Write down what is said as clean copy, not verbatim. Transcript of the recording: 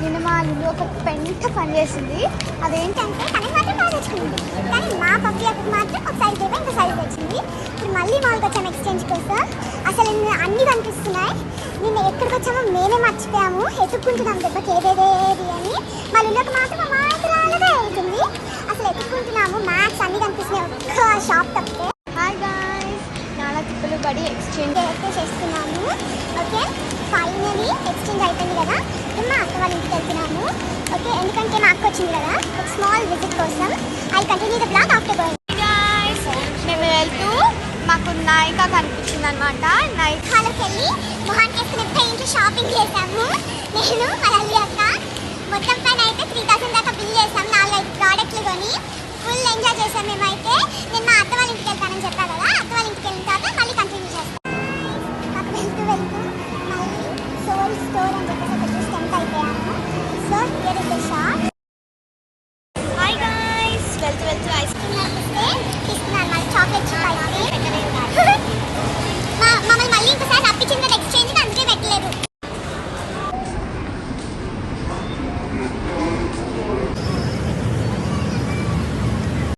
నిన్న మా ఇల్లు ఒక పెంట పని చేసింది. అదేంటంటే తనకి మాత్రం బాగా వచ్చింది, కానీ మా పప్పి అక్కడికి మాత్రం ఒక సైజ్ అయిపోయి ఇంకో సైజ్ వచ్చింది. ఇప్పుడు మళ్ళీ మాల్కి వచ్చాము ఎక్స్చేంజ్ కోసం. అసలు అన్నీ కనిపిస్తున్నాయి. నిన్న ఎక్కడికి వచ్చామో మేమే మర్చిపోయాము, ఎత్తుక్కుంటున్నాం దెబ్బకి ఏదేదేది అని. మా ఇల్లుకి మాత్రం మా మాత్రాలుగా అవుతుంది. అసలు ఎత్తుక్కుంటున్నాము, మ్యాక్స్ అన్నీ కనిపిస్తున్నాయి ఒక్క షాప్ తప్పితే. హాయ్ గాయ్స్, నాలా తిప్పలు పడి ఎక్స్చేంజ్ అయితే చేస్తున్నాము. ఓకే, ఫైనలీ ఎక్స్చేంజ్ అయిపోయింది కదా. ఇప్పుడు మా అక్క వాళ్ళ ఇంటికి వెళ్తున్నాము. ఓకే, ఎందుకంటే మా అక్క వచ్చింది కదా ఒక స్మాల్ విజిట్ కోసం. I continue the blog after going. Guys, మేము వెళ్తూ మాకు నైకా కనిపించింది అనమాట. నైకాలోకి వెళ్ళి మొహానికి వేసుకునే పెయింట్ షాపింగ్ చేసాము. నేను మా అల్లి అక్క మొత్తం పైన అయితే 3000 దాకా బిల్ చేసాం. 4-5 ప్రోడక్ట్లు కొని ఫుల్ ఎంజాయ్ చేసాం మేమైతే. నేను మా అత్త వాళ్ళ ఇంటికి వెళ్తానని చెప్పాను కదా, అత్త వాళ్ళ ఇంటికి వెళ్ళిన తర్వాత మళ్ళీ కంటిన్యూ చేస్తాను. మాకు వెళ్తూ మళ్ళీ సోల్ స్టోర్ అని చెప్పేసి ఒక స్టెంట్ అయిపోయాము. So here is the shop. Hi guys, వెళ్తూ ఐస్ క్రీమ్ కనిపిస్తే తీసుకున్నాను. మళ్ళీ చాక్లెట్ చిప్ ఐస్ క్రీమ్